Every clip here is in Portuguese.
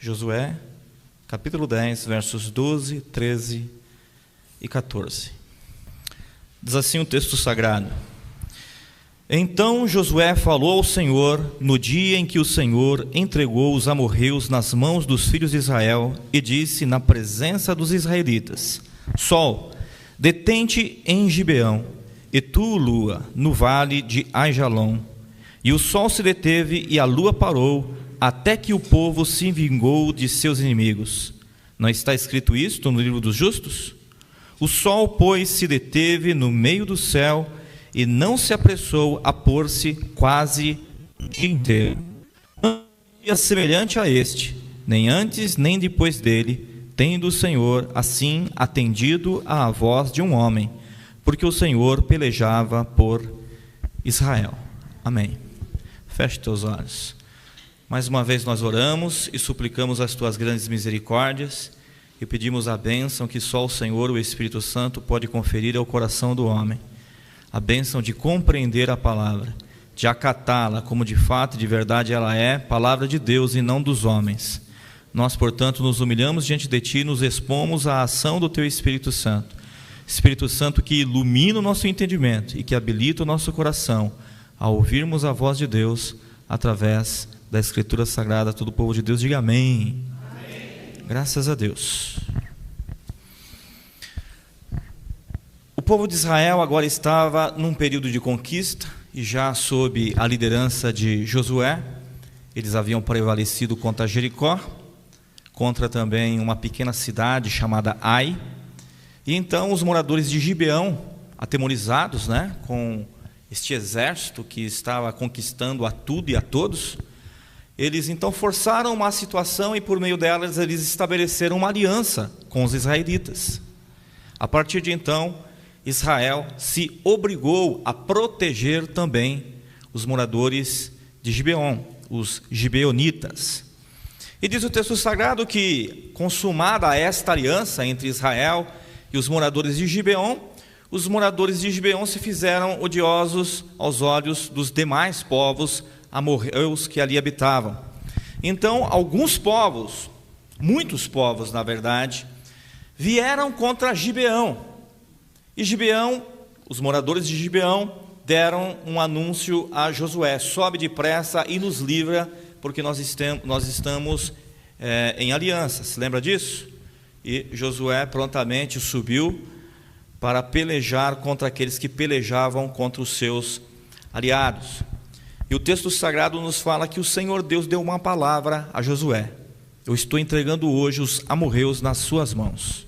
Josué, capítulo 10, versos 12, 13 e 14. Diz assim o texto sagrado: Então Josué falou ao Senhor no dia em que o Senhor entregou os amorreus nas mãos dos filhos de Israel, e disse na presença dos israelitas: Sol, detente em Gibeão, e tu, lua, no vale de Aijalon. E o sol se deteve e a lua parou, até que o povo se vingou de seus inimigos. Não está escrito isto no livro dos justos? O sol, pois, se deteve no meio do céu e não se apressou a pôr-se quase o dia inteiro. Não dia semelhante a este, nem antes nem depois dele, tendo o Senhor assim atendido à voz de um homem, porque o Senhor pelejava por Israel. Amém. Feche teus olhos. Mais uma vez nós oramos e suplicamos as tuas grandes misericórdias e pedimos a bênção que só o Senhor, o Espírito Santo, pode conferir ao coração do homem. A bênção de compreender a palavra, de acatá-la como de fato e de verdade ela é, palavra de Deus e não dos homens. Nós, portanto, nos humilhamos diante de Ti e nos expomos à ação do Teu Espírito Santo. Espírito Santo que ilumina o nosso entendimento e que habilita o nosso coração a ouvirmos a voz de Deus através da Escritura Sagrada. Todo o povo de Deus diga amém. Amém. Graças a Deus. O povo de Israel agora estava num período de conquista e já sob a liderança de Josué. Eles haviam prevalecido contra Jericó, contra também uma pequena cidade chamada Ai. E então os moradores de Gibeão, atemorizados, com este exército que estava conquistando a tudo e a todos, eles então forçaram uma situação e por meio delas eles estabeleceram uma aliança com os israelitas. A partir de então, Israel se obrigou a proteger também os moradores de Gibeon, os gibeonitas. E diz o texto sagrado que, consumada esta aliança entre Israel e os moradores de Gibeon, os moradores de Gibeon se fizeram odiosos aos olhos dos demais povos amorreus que ali habitavam. Então, alguns povos, muitos povos na verdade, vieram contra Gibeão. E Gibeão, os moradores de Gibeão, deram um anúncio a Josué: sobe depressa e nos livra, porque nós estamos em aliança. Se lembra disso? E Josué prontamente subiu para pelejar contra aqueles que pelejavam contra os seus aliados. E o texto sagrado nos fala que o Senhor Deus deu uma palavra a Josué: eu estou entregando hoje os amorreus nas suas mãos.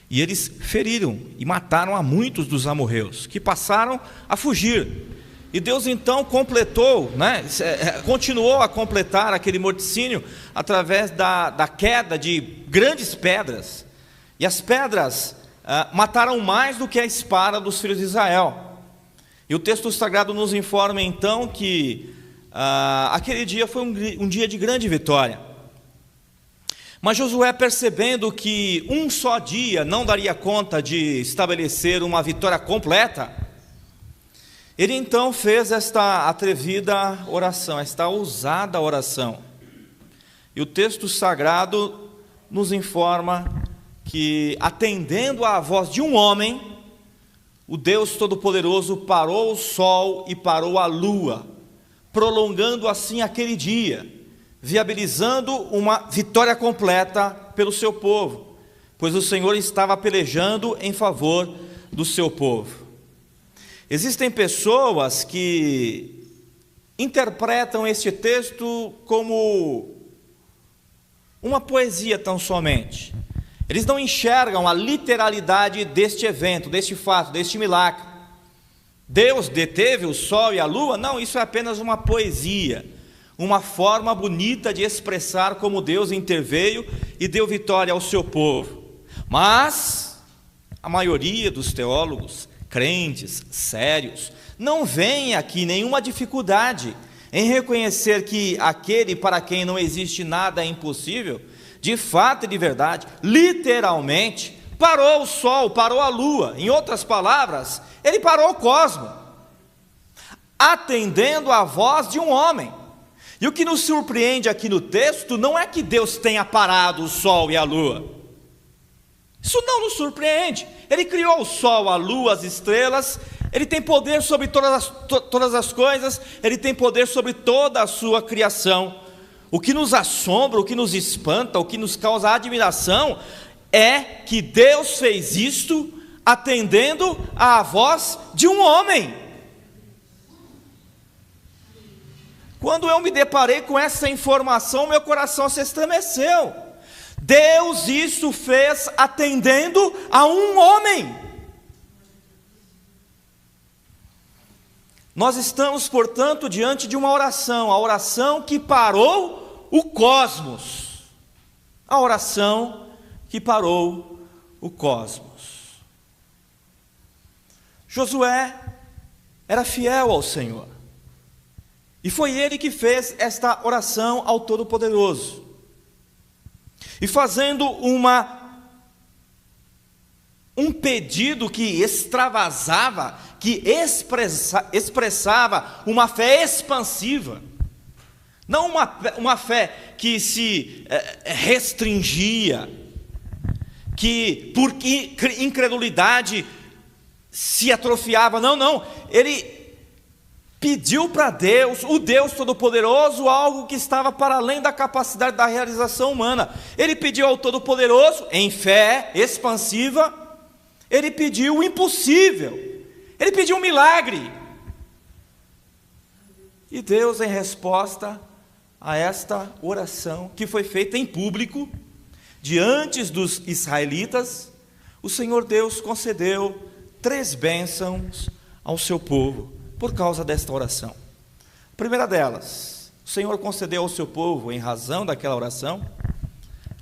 E eles feriram e mataram a muitos dos amorreus, que passaram a fugir. E Deus então completou, continuou a completar aquele morticínio através da queda de grandes pedras. E as pedras mataram mais do que a espada dos filhos de Israel. E o texto sagrado nos informa então que aquele dia foi um dia de grande vitória. Mas Josué, percebendo que um só dia não daria conta de estabelecer uma vitória completa, ele então fez esta atrevida oração, esta ousada oração. E o texto sagrado nos informa que, atendendo à voz de um homem, o Deus Todo-Poderoso parou o sol e parou a lua, prolongando assim aquele dia, viabilizando uma vitória completa pelo seu povo, pois o Senhor estava pelejando em favor do seu povo. Existem pessoas que interpretam este texto como uma poesia tão somente. Eles não enxergam a literalidade deste evento, deste fato, deste milagre. Deus deteve o sol e a lua? Não, isso é apenas uma poesia, uma forma bonita de expressar como Deus interveio e deu vitória ao seu povo. Mas a maioria dos teólogos, crentes, sérios, não veem aqui nenhuma dificuldade em reconhecer que aquele para quem não existe nada impossível, de fato e de verdade, literalmente, parou o sol, parou a lua. Em outras palavras, ele parou o cosmos, atendendo à voz de um homem. E o que nos surpreende aqui no texto não é que Deus tenha parado o sol e a lua. Isso não nos surpreende. Ele criou o sol, a lua, as estrelas. Ele tem poder sobre todas as coisas. Ele tem poder sobre toda a sua criação. O que nos assombra, o que nos espanta, o que nos causa admiração é que Deus fez isto atendendo à voz de um homem. Quando eu me deparei com essa informação, meu coração se estremeceu. Deus isso fez atendendo a um homem. Nós estamos, portanto, diante de uma oração, a oração que parou o cosmos. A oração que parou o cosmos. Josué era fiel ao Senhor. E foi ele que fez esta oração ao Todo-Poderoso. E fazendo um pedido que extravasava, que expressava uma fé expansiva. Não uma fé que se restringia, que por incredulidade se atrofiava. Não. Ele pediu para Deus, o Deus Todo-Poderoso, algo que estava para além da capacidade da realização humana. Ele pediu ao Todo-Poderoso, em fé expansiva, ele pediu o impossível, ele pediu um milagre. E Deus, em resposta a esta oração, que foi feita em público, diante dos israelitas, o Senhor Deus concedeu 3 bênçãos ao seu povo, por causa desta oração. A primeira delas, o Senhor concedeu ao seu povo, em razão daquela oração,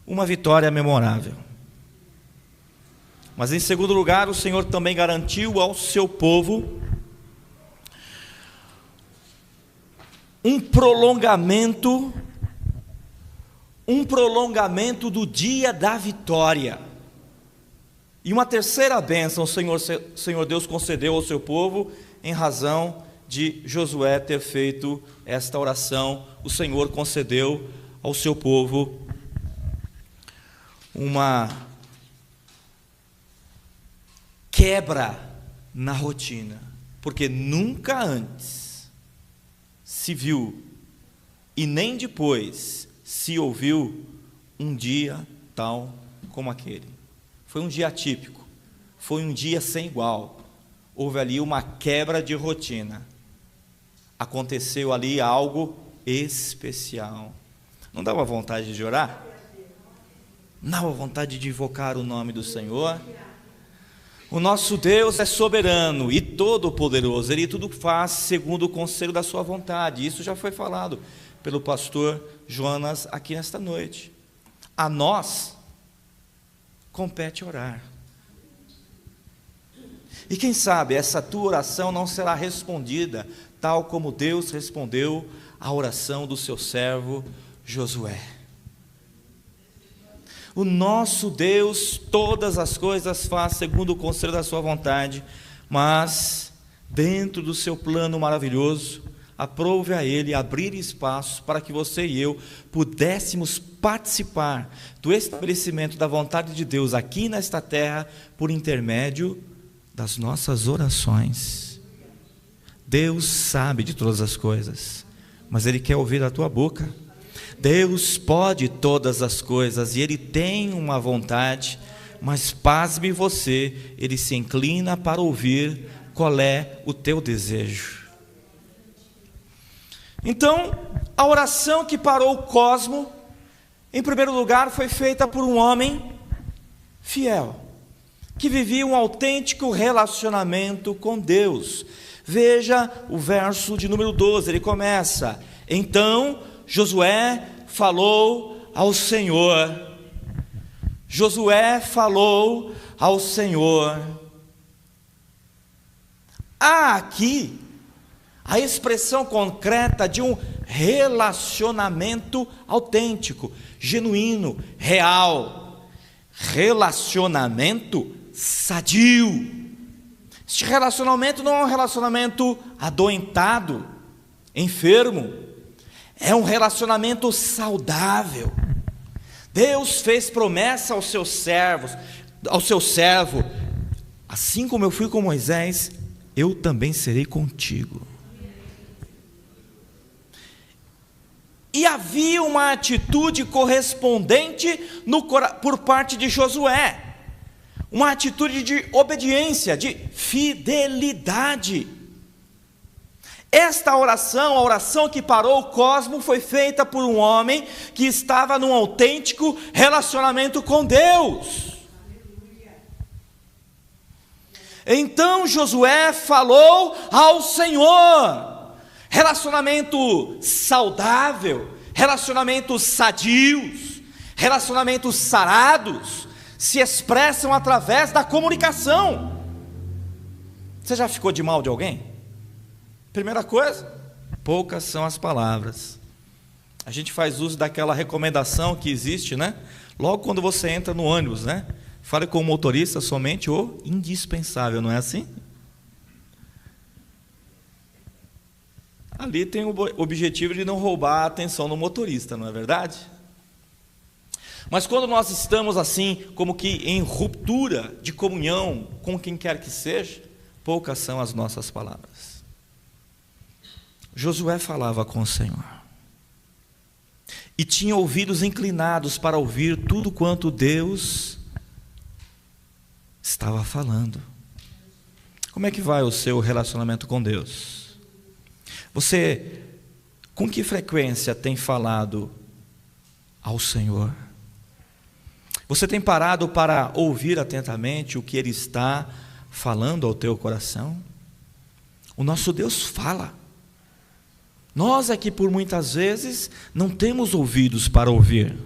uma vitória memorável. Mas em segundo lugar, o Senhor também garantiu ao seu povo um prolongamento do dia da vitória. E uma terceira bênção o Senhor Deus concedeu ao seu povo, em razão de Josué ter feito esta oração. O Senhor concedeu ao seu povo uma quebra na rotina, porque nunca antes se viu e nem depois se ouviu um dia tal como aquele. Foi um dia atípico, foi um dia sem igual. Houve ali uma quebra de rotina. Aconteceu ali algo especial. Não dava vontade de orar? Não dava vontade de invocar o nome do Senhor? O nosso Deus é soberano e todo-poderoso. Ele tudo faz segundo o conselho da sua vontade. Isso já foi falado pelo pastor Jonas aqui nesta noite. A nós compete orar. E quem sabe essa tua oração não será respondida tal como Deus respondeu à oração do seu servo Josué. O nosso Deus todas as coisas faz segundo o conselho da sua vontade, mas dentro do seu plano maravilhoso, aprove a Ele abrir espaço para que você e eu pudéssemos participar do estabelecimento da vontade de Deus aqui nesta terra por intermédio das nossas orações. Deus sabe de todas as coisas, mas Ele quer ouvir a tua boca. Deus pode todas as coisas e Ele tem uma vontade, mas pasme você, Ele se inclina para ouvir qual é o teu desejo. Então, a oração que parou o cosmo, em primeiro lugar, foi feita por um homem fiel, que vivia um autêntico relacionamento com Deus. Veja o verso de número 12, ele começa: então Josué falou ao Senhor. Josué falou ao Senhor. Há aqui a expressão concreta de um relacionamento autêntico, genuíno, real, relacionamento sadio. Este relacionamento não é um relacionamento adoentado, enfermo, É um relacionamento saudável. Deus fez promessa aos seus servos, ao seu servo: assim como eu fui com Moisés, eu também serei contigo. E havia uma atitude correspondente por parte de Josué, uma atitude de obediência, de fidelidade. Esta oração, a oração que parou o cosmo, foi feita por um homem que estava num autêntico relacionamento com Deus. Então Josué falou ao Senhor. Relacionamento saudável, relacionamentos sadios, relacionamentos sarados, se expressam através da comunicação. Você já ficou de mal de alguém? Primeira coisa, poucas são as palavras. A gente faz uso daquela recomendação que existe, né? Logo quando você entra no ônibus, né? Fale com o motorista somente o indispensável, não é assim? Ali tem o objetivo de não roubar a atenção do motorista, não é verdade? Mas quando nós estamos assim, como que em ruptura de comunhão com quem quer que seja, poucas são as nossas palavras. Josué falava com o Senhor e tinha ouvidos inclinados para ouvir tudo quanto Deus estava falando. Como é que vai o seu relacionamento com Deus? Você, com que frequência tem falado ao Senhor? Você tem parado para ouvir atentamente o que Ele está falando ao teu coração? O nosso Deus fala. Nós é que por muitas vezes não temos ouvidos para ouvir.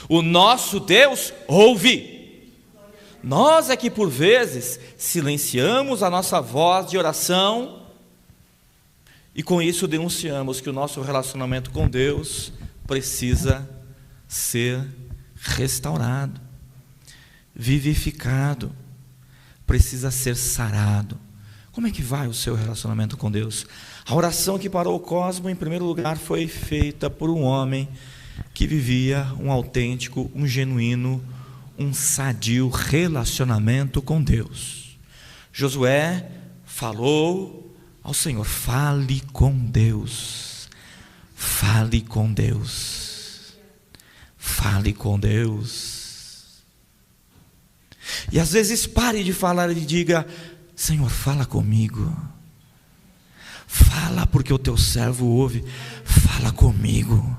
O nosso Deus ouve. Nós é que por vezes silenciamos a nossa voz de oração e com isso denunciamos que o nosso relacionamento com Deus precisa ser restaurado, vivificado, precisa ser sarado. Como é que vai o seu relacionamento com Deus? A oração que parou o cosmo, em primeiro lugar, foi feita por um homem que vivia um autêntico, um genuíno, um sadio relacionamento com Deus. Josué falou ao Senhor: fale com Deus, fale com Deus, fale com Deus. E às vezes pare de falar e diga: Senhor, fala comigo. Fala, porque o teu servo ouve. Fala comigo.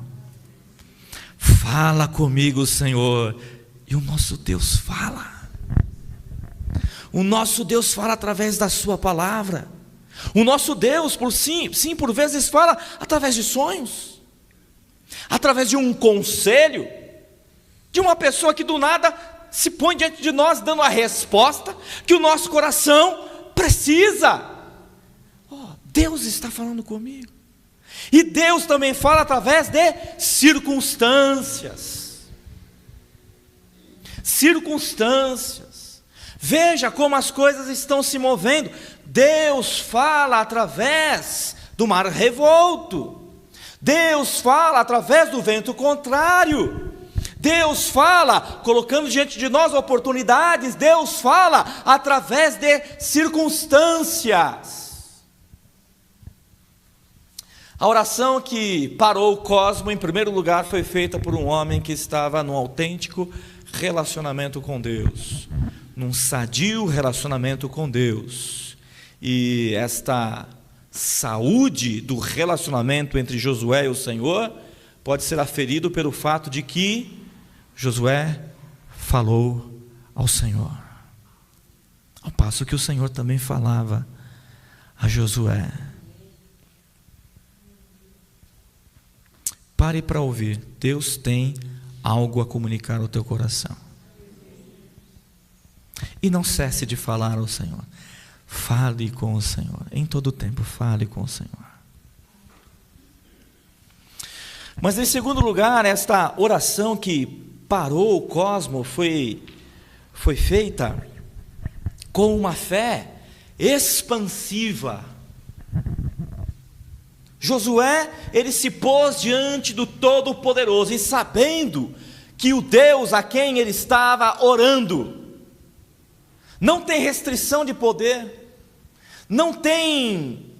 Fala comigo, Senhor. E o nosso Deus fala. O nosso Deus fala através da sua palavra. O nosso Deus, por vezes fala através de sonhos, através de um conselho, de uma pessoa que do nada se põe diante de nós dando a resposta que o nosso coração precisa. Deus está falando comigo. E Deus também fala através de circunstâncias. Circunstâncias. Veja como as coisas estão se movendo. Deus fala através do mar revolto. Deus fala através do vento contrário. Deus fala colocando diante de nós oportunidades. Deus fala através de circunstâncias. A oração que parou o cosmo, em primeiro lugar, foi feita por um homem que estava num autêntico relacionamento com Deus, num sadio relacionamento com Deus. E esta saúde do relacionamento entre Josué e o Senhor pode ser aferido pelo fato de que Josué falou ao Senhor, ao passo que o Senhor também falava a Josué. Pare para ouvir. Deus tem algo a comunicar ao teu coração. E não cesse de falar ao Senhor. Fale com o Senhor. Em todo tempo, fale com o Senhor. Mas em segundo lugar, esta oração que parou o cosmo foi feita com uma fé expansiva. Josué, ele se pôs diante do Todo-Poderoso, e sabendo que o Deus a quem ele estava orando, não tem restrição de poder, não tem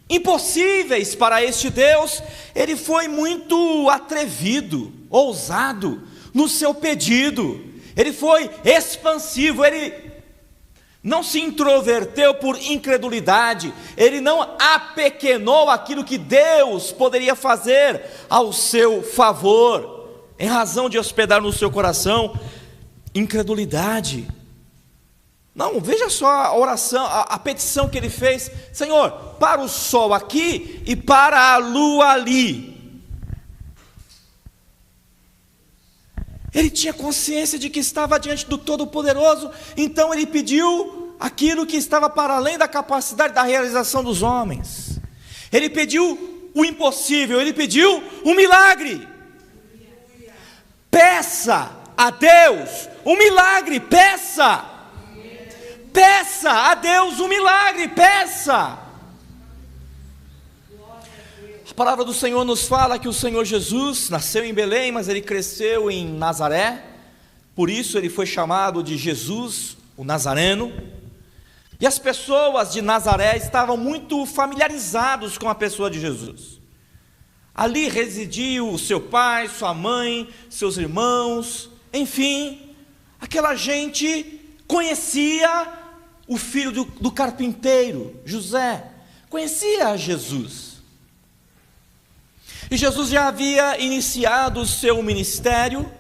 impossíveis para este Deus, ele foi muito atrevido, ousado no seu pedido, ele foi expansivo, ele não se introverteu por incredulidade, ele não apequenou aquilo que Deus poderia fazer ao seu favor, em razão de hospedar no seu coração incredulidade. Não, veja só a oração, a petição que ele fez: Senhor, para o sol aqui e para a lua ali. Ele tinha consciência de que estava diante do Todo-Poderoso, então ele pediu aquilo que estava para além da capacidade da realização dos homens. Ele pediu o impossível, ele pediu um milagre. Peça a Deus um milagre, peça. Peça a Deus um milagre, peça. A palavra do Senhor nos fala que o Senhor Jesus nasceu em Belém, mas ele cresceu em Nazaré, por isso ele foi chamado de Jesus, o Nazareno, e as pessoas de Nazaré estavam muito familiarizados com a pessoa de Jesus. Ali residiu o seu pai, sua mãe, seus irmãos, enfim, aquela gente conhecia o filho do carpinteiro, José, conhecia Jesus. E Jesus já havia iniciado o seu ministério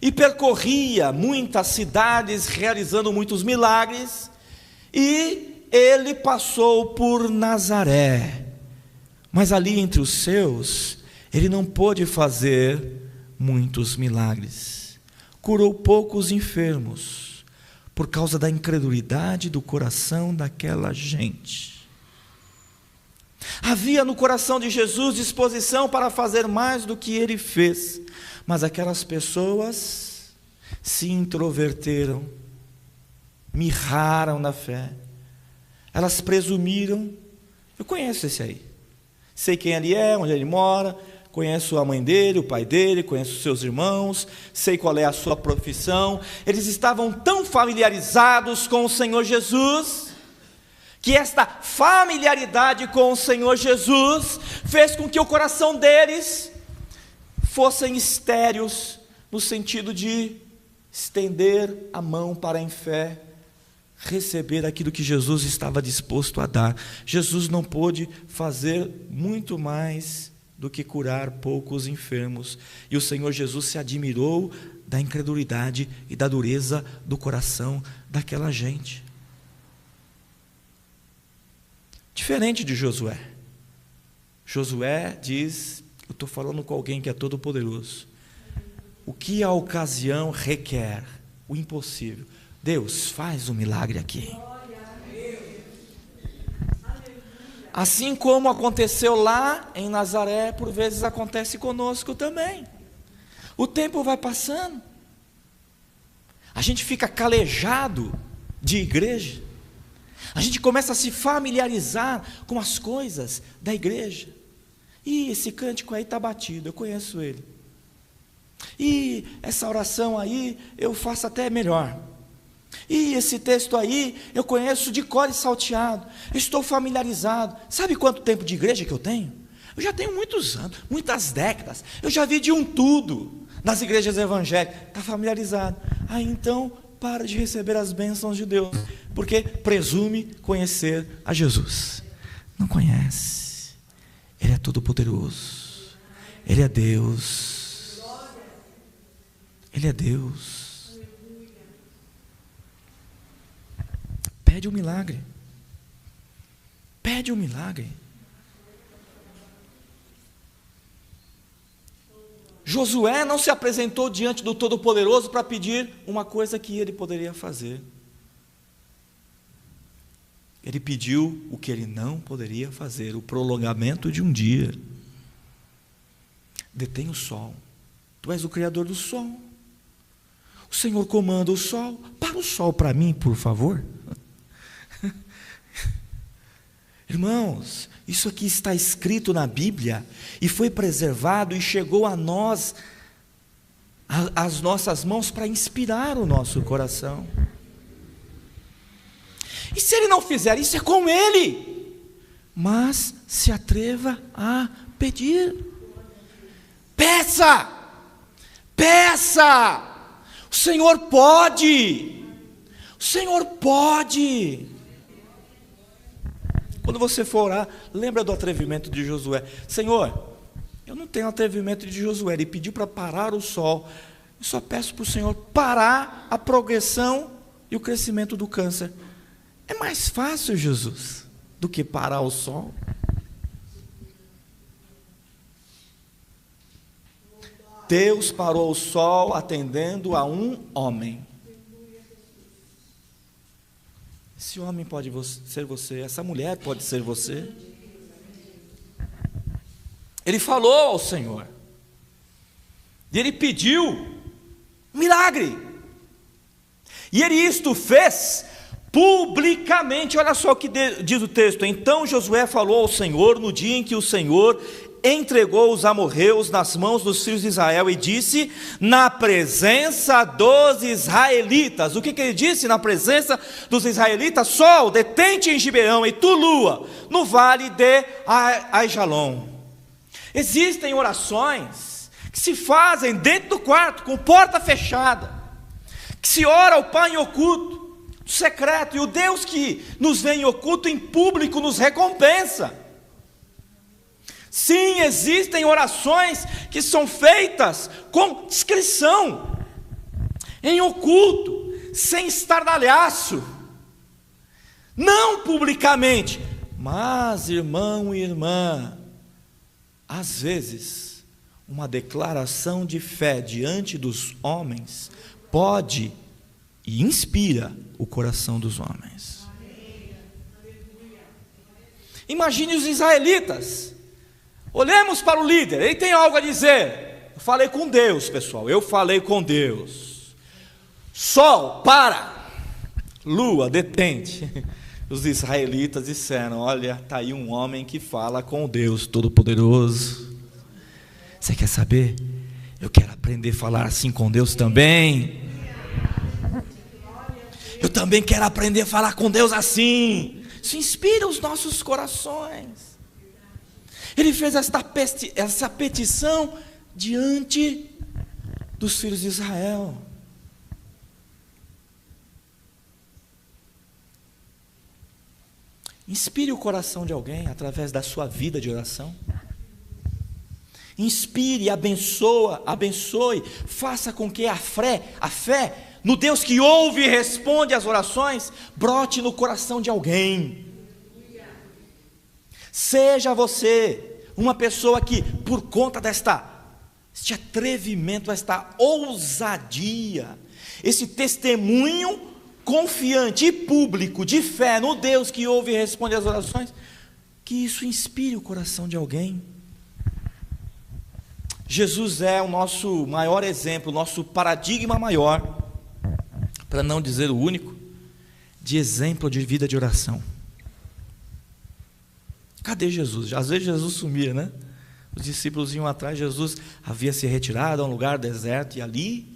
e percorria muitas cidades, realizando muitos milagres, e ele passou por Nazaré, mas ali entre os seus, ele não pôde fazer muitos milagres, curou poucos enfermos, por causa da incredulidade do coração daquela gente. Havia no coração de Jesus disposição para fazer mais do que ele fez, mas aquelas pessoas se introverteram, mirraram na fé, elas presumiram. Eu conheço esse aí, sei quem ele é, onde ele mora, conheço a mãe dele, o pai dele, conheço os seus irmãos, sei qual é a sua profissão. Eles estavam tão familiarizados com o Senhor Jesus, que esta familiaridade com o Senhor Jesus fez com que o coração deles fossem estéreos, no sentido de estender a mão para em fé receber aquilo que Jesus estava disposto a dar. Jesus não pôde fazer muito mais do que curar poucos enfermos, e o Senhor Jesus se admirou da incredulidade e da dureza do coração daquela gente. Diferente de Josué. Josué diz: eu estou falando com alguém que é todo poderoso, o que a ocasião requer, o impossível, Deus faz um milagre aqui. Assim como aconteceu lá em Nazaré, por vezes acontece conosco também. O tempo vai passando, a gente fica calejado de igreja, a gente começa a se familiarizar com as coisas da igreja. E esse cântico aí está batido, eu conheço ele. E essa oração aí eu faço até melhor. E esse texto aí eu conheço de cor e salteado, estou familiarizado. Sabe quanto tempo de igreja que eu tenho? Eu já tenho muitos anos, muitas décadas. Eu já vi de um tudo nas igrejas evangélicas. Está familiarizado. Aí então para de receber as bênçãos de Deus, porque presume conhecer a Jesus. Não conhece. Ele é todo poderoso, Ele é Deus, Ele é Deus. Pede um milagre, pede um milagre. Josué não se apresentou diante do Todo-Poderoso para pedir uma coisa que ele poderia fazer. Ele pediu o que ele não poderia fazer, o prolongamento de um dia. Detém o sol, tu és o Criador do sol, o Senhor comanda o sol, para o sol para mim, por favor. Irmãos, isso aqui está escrito na Bíblia e foi preservado e chegou a nós, as nossas mãos, para inspirar o nosso coração. E se ele não fizer isso, é com ele, mas se atreva a pedir. Peça, peça, o Senhor pode, o Senhor pode. Quando você for orar, lembra do atrevimento de Josué. Senhor, eu não tenho atrevimento de Josué, ele pediu para parar o sol. Eu só peço para o Senhor parar a progressão e o crescimento do câncer. É mais fácil, Jesus, do que parar o sol. Deus parou o sol atendendo a um homem. Esse homem pode ser você, essa mulher pode ser você. Ele falou ao Senhor, e ele pediu um milagre, e ele isto fez publicamente. Olha só o que diz o texto: então Josué falou ao Senhor no dia em que o Senhor entregou os amorreus nas mãos dos filhos de Israel, e disse na presença dos israelitas. O que ele disse na presença dos israelitas? Sol, detente em Gibeão, e tu, lua, no vale de Aijalon. Existem orações que se fazem dentro do quarto, com porta fechada, que se ora ao Pai em oculto, secreto, e o Deus que nos vê em oculto, em público, nos recompensa. Sim, existem orações que são feitas com discrição, em oculto, sem estardalhaço, não publicamente. Mas, irmão e irmã, às vezes, uma declaração de fé diante dos homens pode e inspira o coração dos homens. Imagine os israelitas. Olhemos para o líder, ele tem algo a dizer. Eu falei com Deus, pessoal, eu falei com Deus. Sol, para. Lua, detente. Os israelitas disseram: olha, está aí um homem que fala com Deus Todo-Poderoso. Você quer saber? Eu quero aprender a falar assim com Deus também. Eu também quero aprender a falar com Deus assim. Isso inspira os nossos corações. Ele fez essa petição diante dos filhos de Israel. Inspire o coração de alguém através da sua vida de oração. Inspire, abençoe, faça com que a fé no Deus que ouve e responde às orações, brote no coração de alguém. Seja você uma pessoa que, por conta este atrevimento, esta ousadia, esse testemunho confiante e público de fé no Deus que ouve e responde às orações, que isso inspire o coração de alguém. Jesus é o nosso maior exemplo, o nosso paradigma maior, para não dizer o único, de exemplo de vida de oração. Cadê Jesus? Às vezes Jesus sumia, né? Os discípulos iam atrás, Jesus havia se retirado a um lugar deserto e ali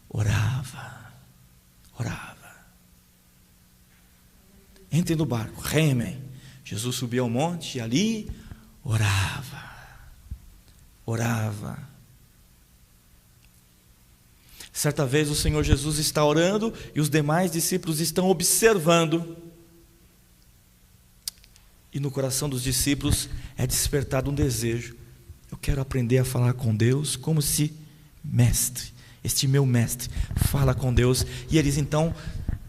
orava. Entrem no barco, remem. Jesus subia ao monte e ali orava. Certa vez o Senhor Jesus está orando e os demais discípulos estão observando. E no coração dos discípulos é despertado um desejo. Eu quero aprender a falar com Deus como se este meu mestre fala com Deus. E eles então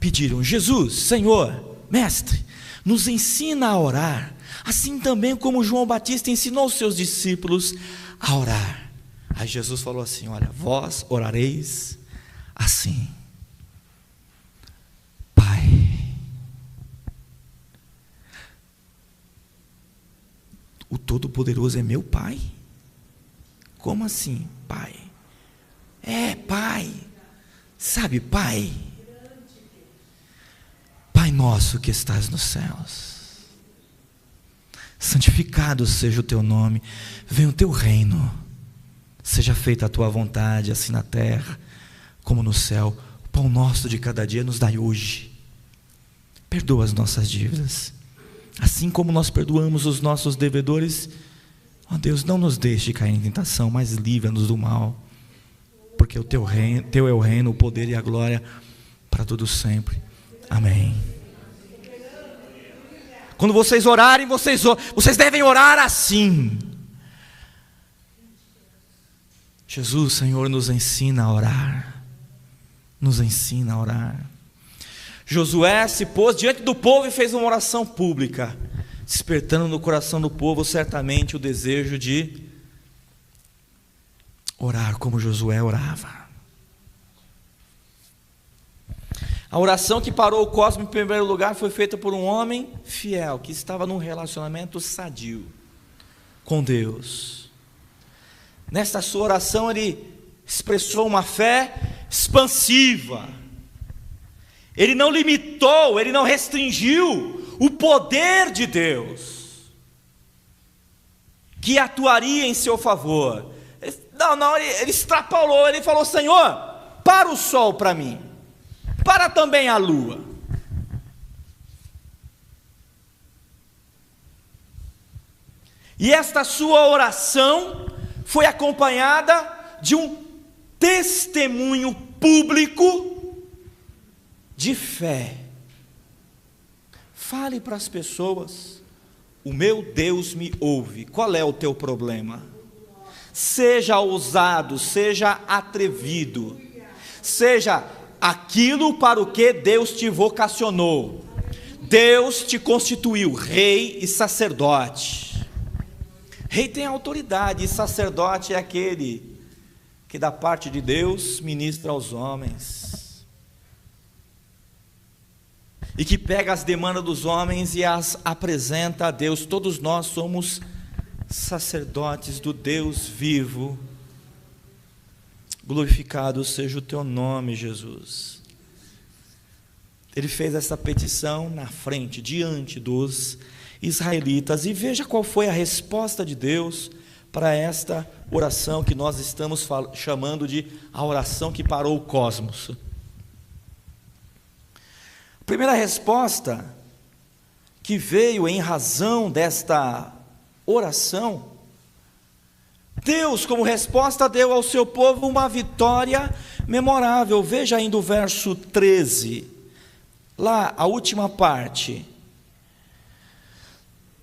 pediram: Jesus, Senhor, mestre, nos ensina a orar, assim também como João Batista ensinou os seus discípulos a orar. Aí Jesus falou assim: olha, vós orareis assim: Pai. O Todo-Poderoso é meu Pai? Como assim, Pai? É, Pai. Sabe, Pai? Pai nosso que estás nos céus. santificado seja o teu nome, venha o teu reino, seja feita a tua vontade, assim na terra como no céu. O pão nosso de cada dia nos dai hoje. Perdoa as nossas dívidas, assim como nós perdoamos os nossos devedores. Ó Deus, não nos deixe cair em tentação, mas livra-nos do mal, porque o teu é o reino, o poder e a glória para todos sempre. Amém. Quando vocês orarem, vocês devem orar assim. Jesus, Senhor, nos ensina a orar. Nos ensina a orar. Josué se pôs diante do povo e fez uma oração pública, despertando no coração do povo certamente o desejo de orar como Josué orava. A oração que parou o cosmos em primeiro lugar foi feita por um homem fiel, que estava num relacionamento sadio com Deus. Nesta sua oração ele expressou uma fé expansiva. Ele não limitou, ele não restringiu o poder de Deus, que atuaria em seu favor. Ele extrapolou, ele falou: Senhor, para o sol para mim, para também a lua. E esta sua oração foi acompanhada de um testemunho público de fé. Fale para as pessoas: o meu Deus me ouve. Qual é o teu problema? Seja ousado, seja atrevido, seja aquilo para o que Deus te vocacionou. Deus te constituiu rei e sacerdote. Rei tem autoridade, e sacerdote é aquele que da parte de Deus ministra aos homens, e que pega as demandas dos homens e as apresenta a Deus. Todos nós somos sacerdotes do Deus vivo. Glorificado seja o teu nome, Jesus. Ele fez essa petição na frente, diante dos israelitas, e veja qual foi a resposta de Deus para esta oração que nós estamos chamando de a oração que parou o cosmos. A primeira resposta que veio em razão desta oração, Deus, como resposta, deu ao seu povo uma vitória memorável. Veja ainda o verso 13, lá a última parte: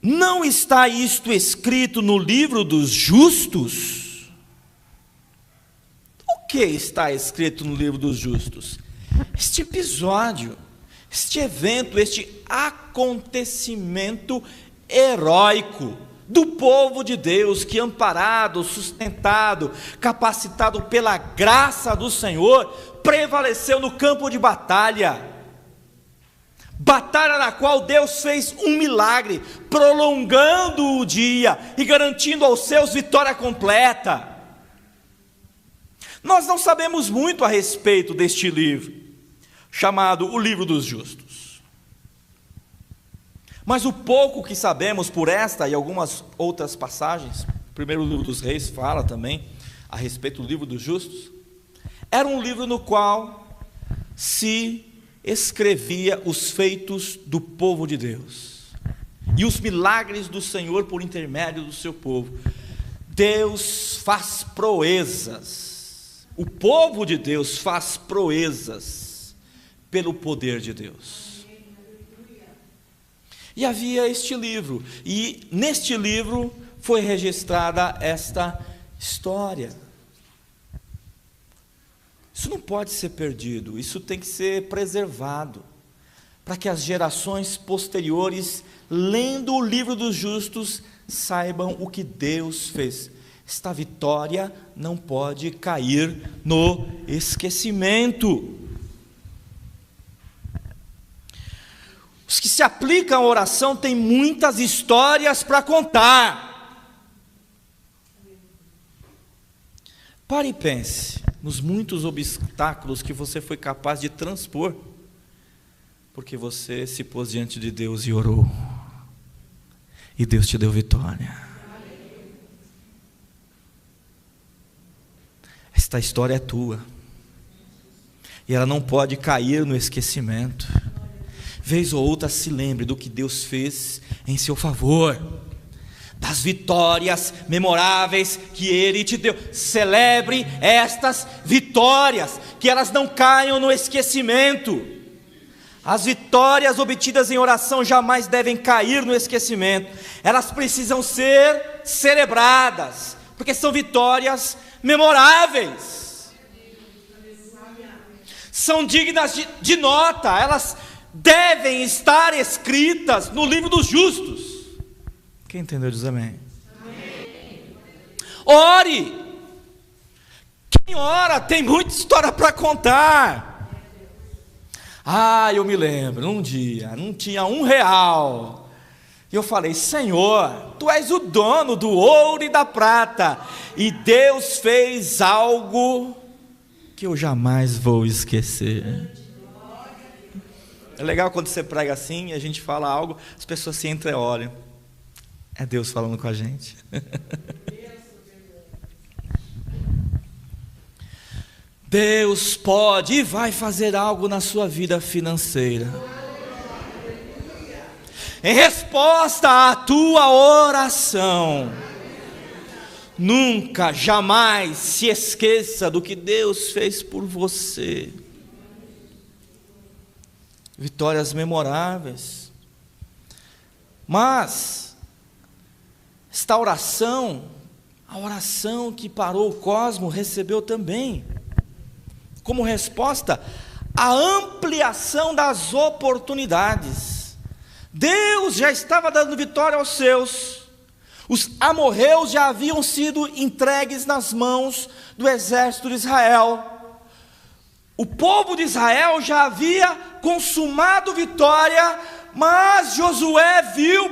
não está isto escrito no livro dos justos? O que está escrito no livro dos justos? Este episódio, este evento, este acontecimento heróico do povo de Deus, que amparado, sustentado, capacitado pela graça do Senhor, prevaleceu no campo de batalha. Batalha na qual Deus fez um milagre, prolongando o dia e garantindo aos seus vitória completa. Nós não sabemos muito a respeito deste livro, chamado o Livro dos Justos. Mas o pouco que sabemos por esta e algumas outras passagens, o primeiro livro dos Reis fala também a respeito do livro dos justos, era um livro no qual se escrevia os feitos do povo de Deus e os milagres do Senhor por intermédio do seu povo. Deus faz proezas, o povo de Deus faz proezas pelo poder de Deus. E havia este livro, e neste livro foi registrada esta história. Isso não pode ser perdido, isso tem que ser preservado, para que as gerações posteriores, lendo o livro dos justos, saibam o que Deus fez. Esta vitória não pode cair no esquecimento. Os que se aplicam à oração têm muitas histórias para contar. Pare e pense nos muitos obstáculos que você foi capaz de transpor, porque você se pôs diante de Deus e orou. e Deus te deu vitória. Esta história é tua, e ela não pode cair no esquecimento. Vez ou outra se lembre do que Deus fez em seu favor, das vitórias memoráveis que Ele te deu. Celebre estas vitórias, que elas não caiam no esquecimento. As vitórias obtidas em oração jamais devem cair no esquecimento. Elas precisam ser celebradas, porque são vitórias memoráveis, são dignas de nota. Elas devem estar escritas no livro dos justos. Quem entendeu diz amém. Amém. Ore. Quem ora tem muita história para contar. Eu me lembro, um dia, não tinha R$1. E eu falei: Senhor, Tu és o dono do ouro e da prata. E Deus fez algo que eu jamais vou esquecer. É legal quando você prega assim e a gente fala algo, as pessoas se entreolham. É Deus falando com a gente. Deus pode e vai fazer algo na sua vida financeira. Em resposta à tua oração. Nunca, jamais se esqueça do que Deus fez por você. Vitórias memoráveis. Mas esta oração, a oração que parou o cosmos, recebeu também como resposta a ampliação das oportunidades. Deus já estava dando vitória aos seus. Os amorreus já haviam sido entregues nas mãos do exército de Israel. O povo de Israel já havia consumado vitória, mas Josué viu,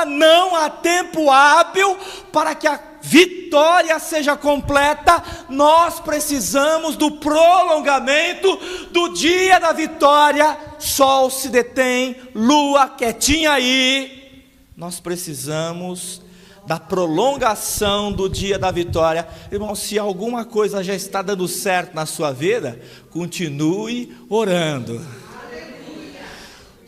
não há tempo hábil para que a vitória seja completa. Nós precisamos do prolongamento do dia da vitória. Sol se detém, lua quietinha aí. Nós precisamos da prolongação do dia da vitória. Irmão, se alguma coisa já está dando certo na sua vida, continue orando.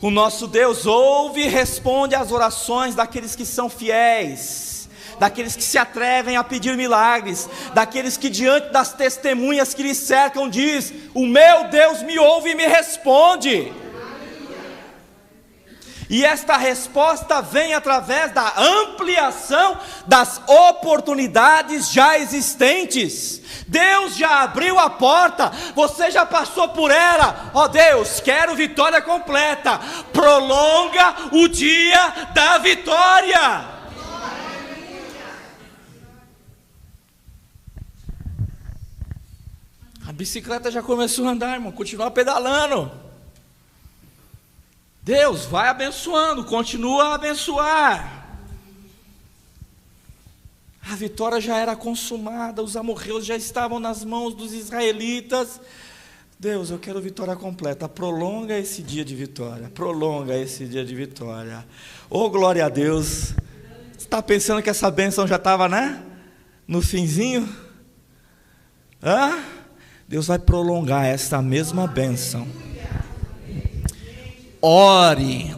O nosso Deus ouve e responde às orações daqueles que são fiéis, daqueles que se atrevem a pedir milagres, daqueles que diante das testemunhas que lhe cercam diz: o meu Deus me ouve e me responde. E esta resposta vem através da ampliação das oportunidades já existentes. Deus já abriu a porta, você já passou por ela. Deus, quero vitória completa. Prolonga o dia da vitória. A bicicleta já começou a andar, irmão. Continuar pedalando. Deus vai abençoando, continua a abençoar. A vitória já era consumada, os amorreus já estavam nas mãos dos israelitas. Deus, eu quero vitória completa. Prolonga esse dia de vitória. Prolonga esse dia de vitória. Glória a Deus. Você está pensando que essa bênção já estava, né? No finzinho? Deus vai prolongar esta mesma bênção. Ore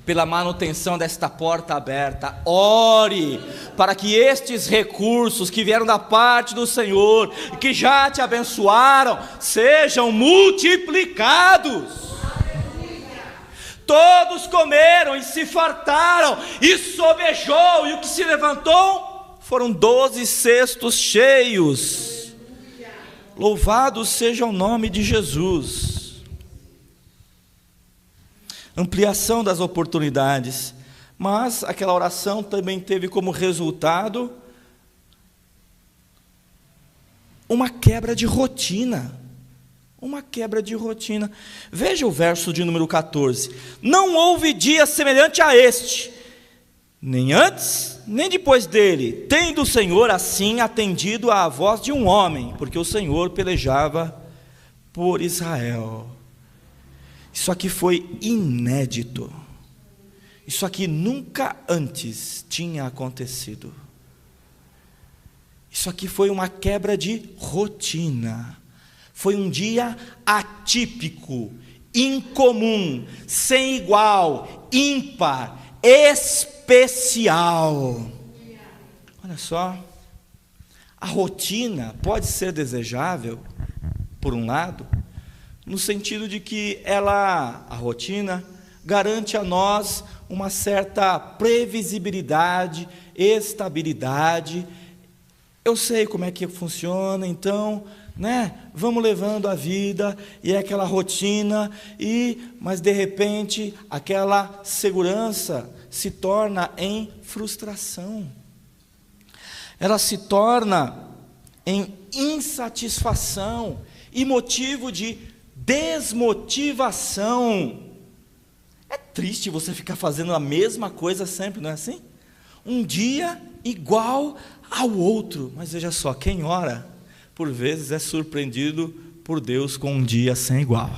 pela manutenção desta porta aberta. Ore para que estes recursos que vieram da parte do Senhor, que já te abençoaram, sejam multiplicados. Todos comeram e se fartaram, e sobejou, e o que se levantou foram 12 cestos cheios. Louvado seja o nome de Jesus. Ampliação das oportunidades, mas aquela oração também teve como resultado uma quebra de rotina. Veja o verso de número 14: não houve dia semelhante a este, nem antes, nem depois dele, tendo o Senhor assim atendido à voz de um homem, porque o Senhor pelejava por Israel. Isso aqui foi inédito. Isso aqui nunca antes tinha acontecido. Isso aqui foi uma quebra de rotina. Foi um dia atípico, incomum, sem igual, ímpar, especial. Olha só, a rotina pode ser desejável, por um lado, no sentido de que a rotina, garante a nós uma certa previsibilidade, estabilidade. Eu sei como é que funciona, então, vamos levando a vida, e é aquela rotina, mas de repente, aquela segurança se torna em frustração. Ela se torna em insatisfação e motivo de desmotivação. É triste você ficar fazendo a mesma coisa sempre, não é assim? Um dia igual ao outro. Mas veja só, quem ora, por vezes é surpreendido por Deus com um dia sem igual.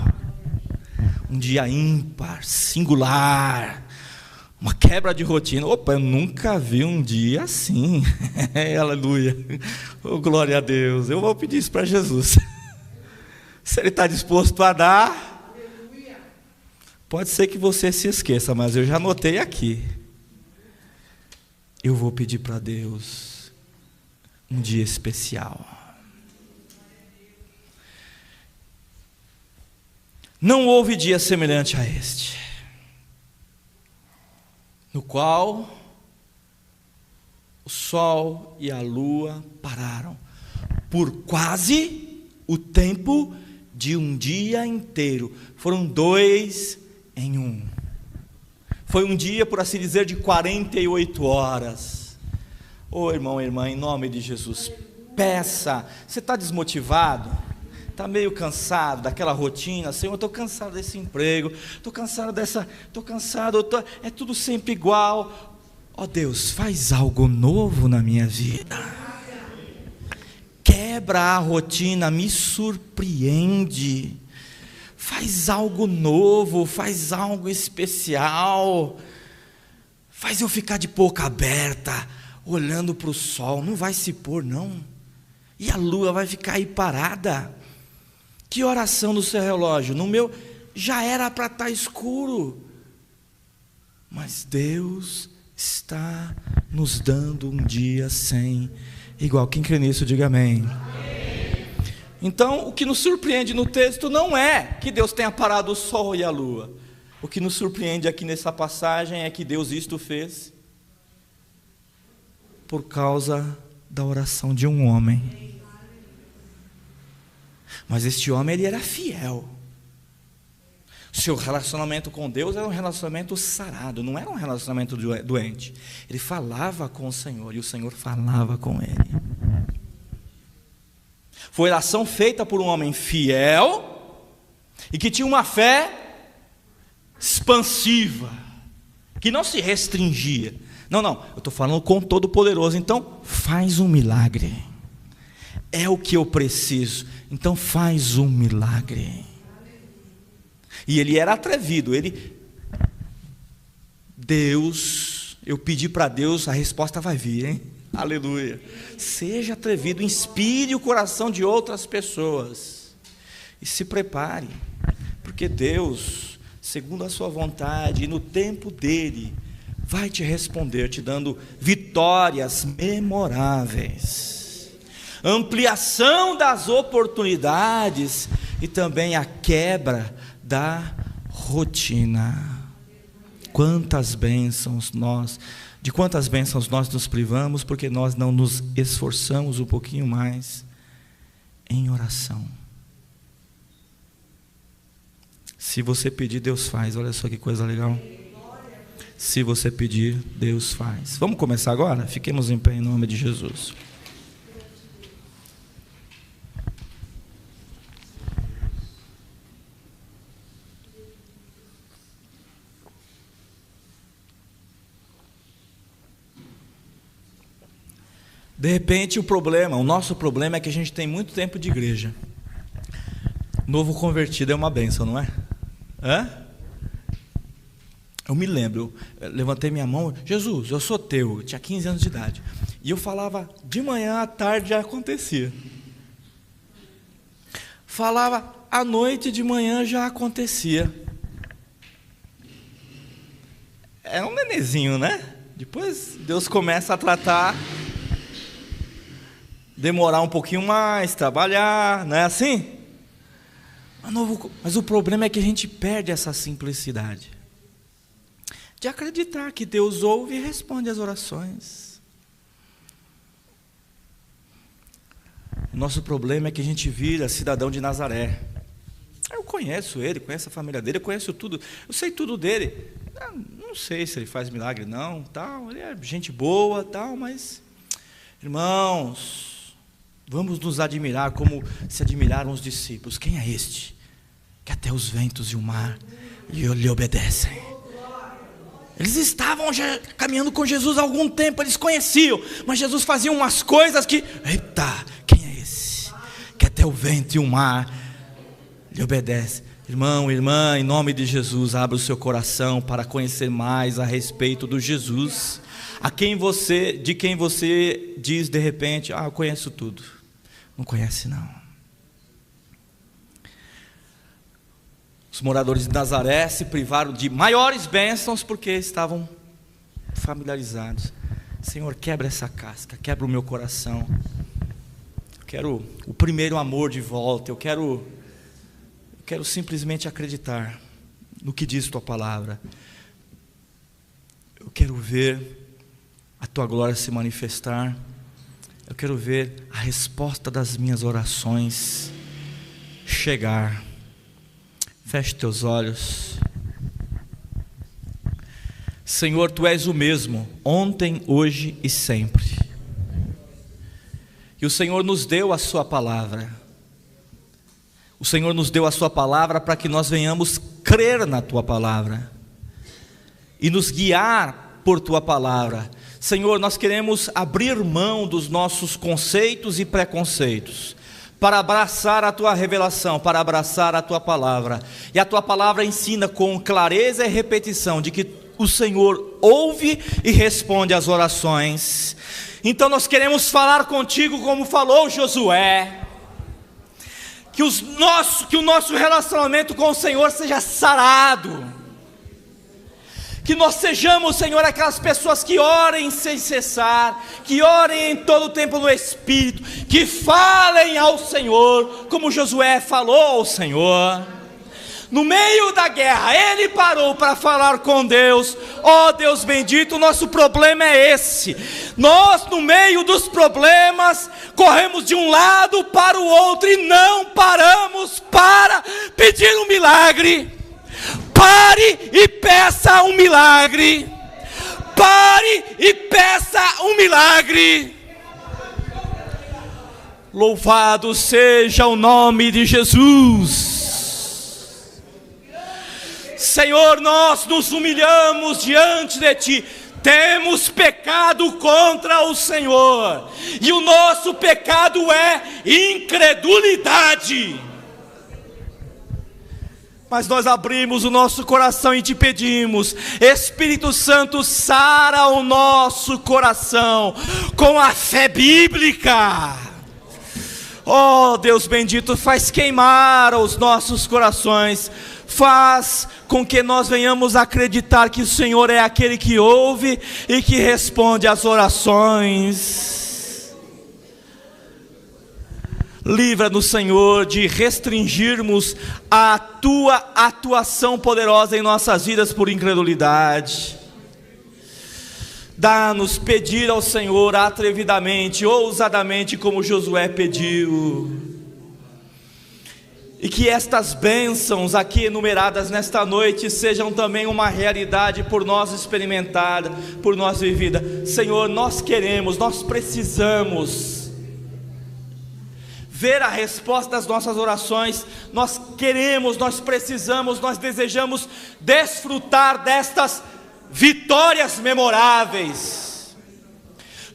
Um dia ímpar, singular, uma quebra de rotina. Opa, eu nunca vi um dia assim. Aleluia, oh, glória a Deus. Eu vou pedir isso para Jesus. Se Ele está disposto a dar, pode ser que você se esqueça, mas eu já anotei aqui. Eu vou pedir para Deus um dia especial. Não houve dia semelhante a este, no qual o sol e a lua pararam por quase o tempo de um dia inteiro. Foram 2 em 1. Foi um dia, por assim dizer, de 48 horas. Ô irmão e irmã, em nome de Jesus, peça. Você está desmotivado? Está meio cansado daquela rotina? Senhor, eu estou cansado desse emprego, estou cansado é tudo sempre igual. Ó Deus, faz algo novo na minha vida. Quebra a rotina, me surpreende. Faz algo novo, faz algo especial. Faz eu ficar de boca aberta, olhando para o sol. Não vai se pôr, não. E a lua vai ficar aí parada. Que oração no seu relógio? No meu já era para estar escuro. Mas Deus está nos dando um dia sem igual. Quem crê nisso, diga amém. Então, o que nos surpreende no texto não é que Deus tenha parado o sol e a lua. O que nos surpreende aqui nessa passagem é que Deus isto fez por causa da oração de um homem. Mas este homem, ele era fiel. Seu relacionamento com Deus era um relacionamento sarado, não era um relacionamento doente. Ele falava com o Senhor e o Senhor falava com ele. Foi oração feita por um homem fiel e que tinha uma fé expansiva, que não se restringia. Não, eu estou falando com o Todo-Poderoso. Então faz um milagre. É o que eu preciso. Então faz um milagre. E ele era atrevido. Eu pedi para Deus, a resposta vai vir, hein? Aleluia. Seja atrevido, inspire o coração de outras pessoas. E se prepare, porque Deus, segundo a sua vontade e no tempo dele, vai te responder, te dando vitórias memoráveis, ampliação das oportunidades e também a quebra da rotina. De quantas bênçãos nós nos privamos porque nós não nos esforçamos um pouquinho mais em oração. Se você pedir, Deus faz. Olha só que coisa legal. Se você pedir, Deus faz. Vamos começar agora? Fiquemos em pé em nome de Jesus. De repente o nosso problema é que a gente tem muito tempo de igreja. Novo convertido é uma bênção, não é? Eu me lembro, eu levantei minha mão, Jesus, eu sou teu, eu tinha 15 anos de idade. E eu falava de manhã, à tarde já acontecia. Falava à noite, de manhã já acontecia. É um nenezinho, né? Depois Deus começa a tratar, demorar um pouquinho mais, trabalhar, não é assim? Mas o problema é que a gente perde essa simplicidade de acreditar que Deus ouve e responde às orações. O nosso problema é que a gente vira cidadão de Nazaré. Eu conheço ele, conheço a família dele, eu conheço tudo, eu sei tudo dele. Não sei se ele faz milagre não, tal, ele é gente boa, tal, mas, irmãos, vamos nos admirar como se admiraram os discípulos. Quem é este? Que até os ventos e o mar lhe obedecem. Eles estavam já caminhando com Jesus há algum tempo, eles conheciam, mas Jesus fazia umas coisas que, eita, quem é esse? Que até o vento e o mar lhe obedecem. Irmão, irmã, em nome de Jesus, abra o seu coração para conhecer mais a respeito do Jesus, de quem você diz de repente, eu conheço tudo. Não conhece não. Os moradores de Nazaré se privaram de maiores bênçãos porque estavam familiarizados. Senhor, quebra essa casca, quebra o meu coração. Eu quero o primeiro amor de volta. Eu quero simplesmente acreditar no que diz tua palavra. Eu quero ver a tua glória se manifestar. Eu quero ver a resposta das minhas orações chegar. Feche teus olhos. Senhor, tu és o mesmo, ontem, hoje e sempre. E o Senhor nos deu a sua palavra. O Senhor nos deu a sua palavra para que nós venhamos crer na tua palavra e nos guiar por tua palavra. Senhor, nós queremos abrir mão dos nossos conceitos e preconceitos para abraçar a tua revelação, para abraçar a tua palavra. E a tua palavra ensina com clareza e repetição de que o Senhor ouve e responde às orações. Então nós queremos falar contigo como falou Josué. Que o nosso relacionamento com o Senhor seja sarado. Que nós sejamos, Senhor, aquelas pessoas que orem sem cessar, que orem em todo o tempo no Espírito, que falem ao Senhor, como Josué falou ao Senhor. No meio da guerra, ele parou para falar com Deus. Ó Deus bendito, o nosso problema é esse. Nós, no meio dos problemas, corremos de um lado para o outro e não paramos para pedir um milagre. Pare e peça um milagre. Pare e peça um milagre. Louvado seja o nome de Jesus. Senhor, nós nos humilhamos diante de Ti. Temos pecado contra o Senhor, e o nosso pecado é incredulidade. Mas nós abrimos o nosso coração e te pedimos, Espírito Santo, sara o nosso coração com a fé bíblica. Oh Deus bendito, faz queimar os nossos corações, faz com que nós venhamos acreditar que o Senhor é aquele que ouve e que responde às orações. Livra-nos, Senhor, de restringirmos a tua atuação poderosa em nossas vidas por incredulidade. Dá-nos pedir ao Senhor atrevidamente, ousadamente, como Josué pediu. E que estas bênçãos aqui enumeradas nesta noite sejam também uma realidade por nós experimentada, por nós vivida. Senhor, nós queremos, nós precisamos ver a resposta das nossas orações. Nós queremos, nós precisamos, nós desejamos desfrutar destas vitórias memoráveis.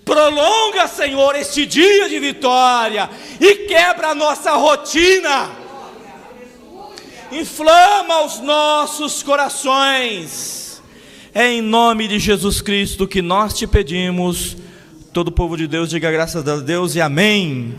Prolonga, Senhor, este dia de vitória e quebra a nossa rotina. Inflama os nossos corações É em nome de Jesus Cristo que nós te pedimos. Todo o povo de Deus diga graças a Deus e amém.